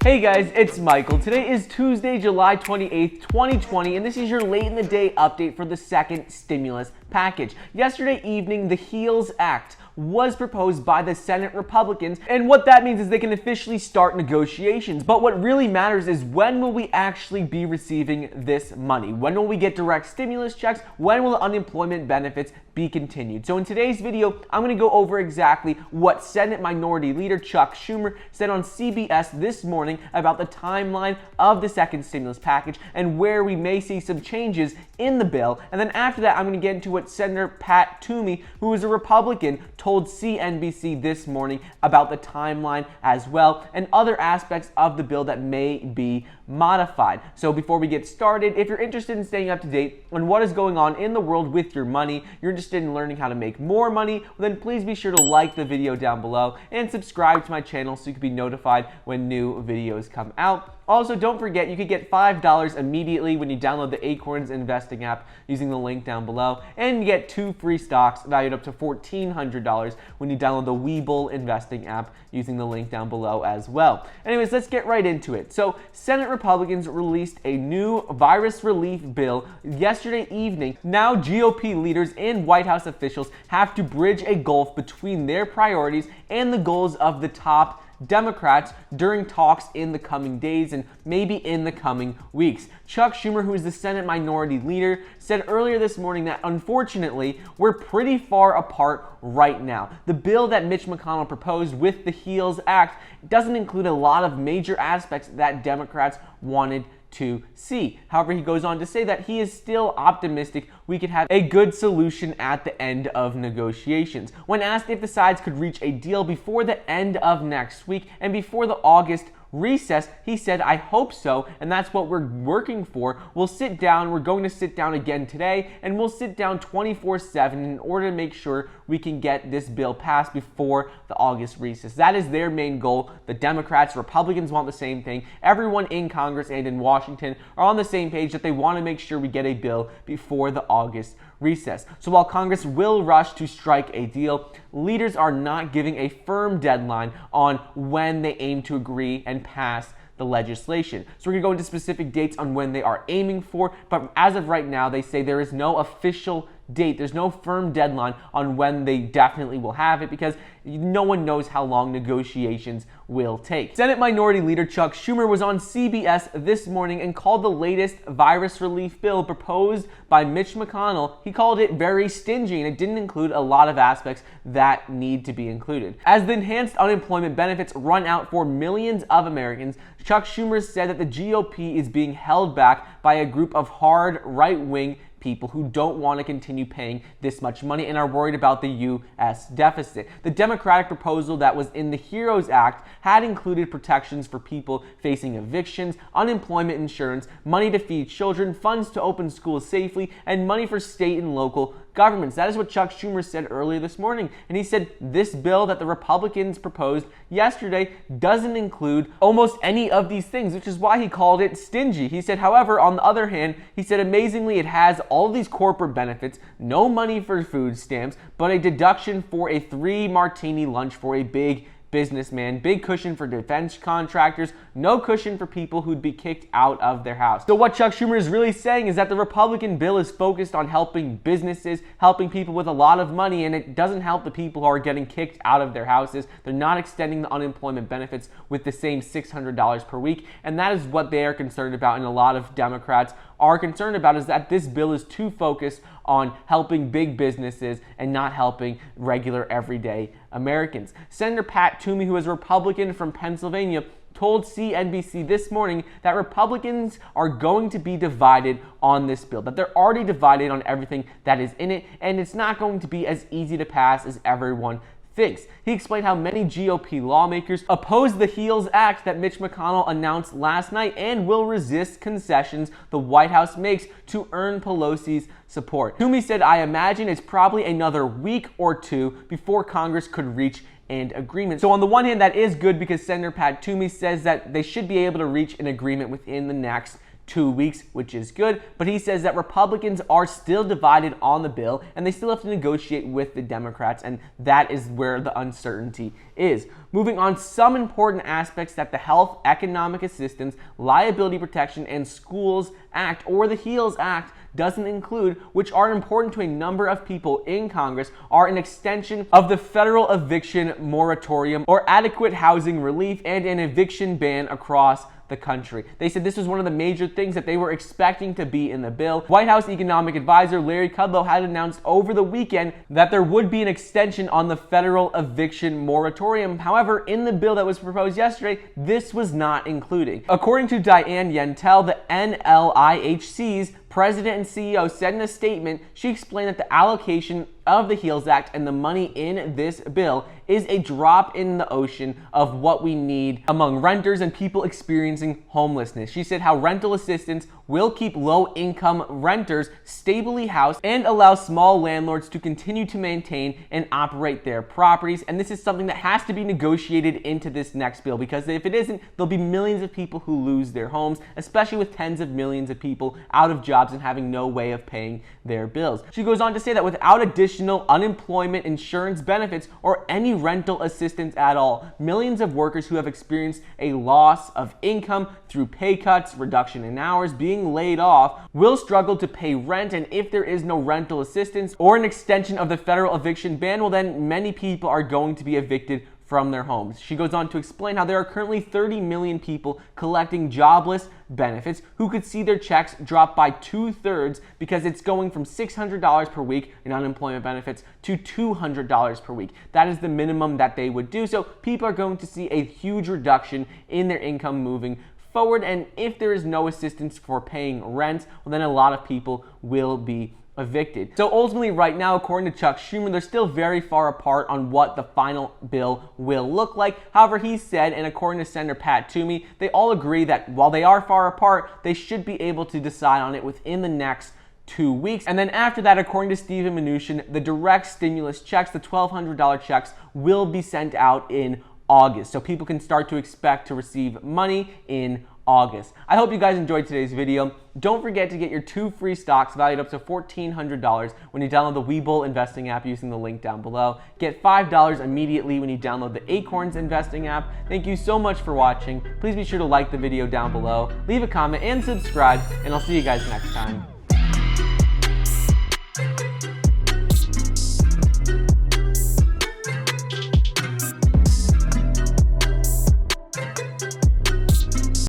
Hey guys, it's Michael. Today is Tuesday, July 28th, 2020, and this is your late in the day update for the second stimulus package. Yesterday evening, the HEALS Act was proposed by the Senate Republicans, and what that means is they can officially start negotiations. But what really matters is, when will we actually be receiving this money? When will we get direct stimulus checks? When will the unemployment benefits be continued? So in today's video, I'm going to go over exactly what Senate Minority Leader Chuck Schumer said on CBS this morning about the timeline of the second stimulus package and where we may see some changes in the bill. And then after that, I'm going to get into what Senator Pat Toomey, who is a Republican, told CNBC this morning about the timeline as well and other aspects of the bill that may be modified. So before we get started, if you're interested in staying up to date on what is going on in the world with your money, you're interested in learning how to make more money, then please be sure to like the video down below and subscribe to my channel so you can be notified when new videos come out. Also, don't forget, you could get $5 immediately when you download the Acorns Investing app using the link down below, and you get 2 free stocks valued up to $1,400 when you download the Webull Investing app using the link down below as well. Anyways, let's get right into it. So, Senate Republicans released a new virus relief bill yesterday evening. Now, GOP leaders and White House officials have to bridge a gulf between their priorities and the goals of the top Democrats during talks in the coming days and maybe in the coming weeks. Chuck Schumer, who is the Senate Minority Leader, said earlier this morning that unfortunately we're pretty far apart right now. The bill that Mitch McConnell proposed with the HEALS Act doesn't include a lot of major aspects that Democrats wanted to see. However, he goes on to say that he is still optimistic we could have a good solution at the end of negotiations. When asked if the sides could reach a deal before the end of next week and before the August recess, he said, "I hope so, and that's what we're working for. We'll sit down, we're going to sit down again today, and we'll sit down 24/7 in order to make sure we can get this bill passed before the August recess." That is their main goal. The Democrats, Republicans want the same thing. Everyone in Congress and in Washington are on the same page that they want to make sure we get a bill before the August recess. So while Congress will rush to strike a deal, leaders are not giving a firm deadline on when they aim to agree and pass the legislation. So we're going to go into specific dates on when they are aiming for, but as of right now, they say there is no official date. There's no firm deadline on when they definitely will have it because no one knows how long negotiations will take. Senate Minority Leader Chuck Schumer was on CBS this morning and called the latest virus relief bill proposed by Mitch McConnell, he called it very stingy, and it didn't include a lot of aspects that need to be included. As the enhanced unemployment benefits run out for millions of Americans, Chuck Schumer said that the GOP is being held back by a group of hard right-wing people who don't want to continue paying this much money and are worried about the U.S. deficit. The Democratic proposal that was in the HEROES Act had included protections for people facing evictions, unemployment insurance, money to feed children, funds to open schools safely, and money for state and local governments. That is what Chuck Schumer said earlier this morning. And he said this bill that the Republicans proposed yesterday doesn't include almost any of these things, which is why he called it stingy. He said, however, on the other hand, he said amazingly it has all of these corporate benefits, no money for food stamps, but a deduction for a 3-martini lunch for a big businessman, big cushion for defense contractors, no cushion for people who'd be kicked out of their house. So what Chuck Schumer is really saying is that the Republican bill is focused on helping businesses, helping people with a lot of money, and it doesn't help the people who are getting kicked out of their houses. They're not extending the unemployment benefits with the same $600 per week, and that is what they are concerned about, and a lot of Democrats are concerned about, is that this bill is too focused on helping big businesses and not helping regular everyday Americans. Senator Pat Toomey, who is a Republican from Pennsylvania, told CNBC this morning that Republicans are going to be divided on this bill, that they're already divided on everything that is in it, and it's not going to be as easy to pass as everyone thinks. He explained how many GOP lawmakers oppose the HEALS Act that Mitch McConnell announced last night and will resist concessions the White House makes to earn Pelosi's support. Toomey said, "I imagine it's probably another week or two before Congress could reach an agreement." So on the one hand, that is good because Senator Pat Toomey says that they should be able to reach an agreement within the next 2 weeks, which is good, but he says that Republicans are still divided on the bill and they still have to negotiate with the Democrats, and that is where the uncertainty is. Moving on, some important aspects that the Health, Economic Assistance, Liability Protection, and Schools Act, or the HEALS Act, doesn't include, which are important to a number of people in Congress, are an extension of the federal eviction moratorium or adequate housing relief and an eviction ban across the country. They said this was one of the major things that they were expecting to be in the bill. White House Economic Advisor Larry Kudlow had announced over the weekend that there would be an extension on the federal eviction moratorium. However, in the bill that was proposed yesterday, this was not included. According to Diane Yentel, the NLIHC's President and CEO, said in a statement, she explained that the allocation of the HEALS Act and the money in this bill is a drop in the ocean of what we need among renters and people experiencing homelessness. She said how rental assistance will keep low-income renters stably housed and allow small landlords to continue to maintain and operate their properties. And this is something that has to be negotiated into this next bill, because if it isn't, there'll be millions of people who lose their homes, especially with tens of millions of people out of jobs and having no way of paying their bills. She goes on to say that without additional unemployment insurance benefits or any rental assistance at all, millions of workers who have experienced a loss of income through pay cuts, reduction in hours, being laid off, will struggle to pay rent. And if there is no rental assistance or an extension of the federal eviction ban, well, then many people are going to be evicted from their homes. She goes on to explain how there are currently 30 million people collecting jobless benefits who could see their checks drop by 2/3 because it's going from $600 per week in unemployment benefits to $200 per week. That is the minimum that they would do. So people are going to see a huge reduction in their income moving forward. And if there is no assistance for paying rent, well, then a lot of people will be evicted. So ultimately right now, according to Chuck Schumer, they're still very far apart on what the final bill will look like. However, he said, and according to Senator Pat Toomey, they all agree that while they are far apart, they should be able to decide on it within the next 2 weeks. And then after that, according to Steven Mnuchin, the direct stimulus checks, the $1,200 checks, will be sent out in August. So people can start to expect to receive money in August. I hope you guys enjoyed today's video. Don't forget to get your 2 free stocks valued up to $1,400 when you download the Webull investing app using the link down below. Get $5 immediately when you download the Acorns investing app. Thank you so much for watching. Please be sure to like the video down below, leave a comment, and subscribe, and I'll see you guys next time.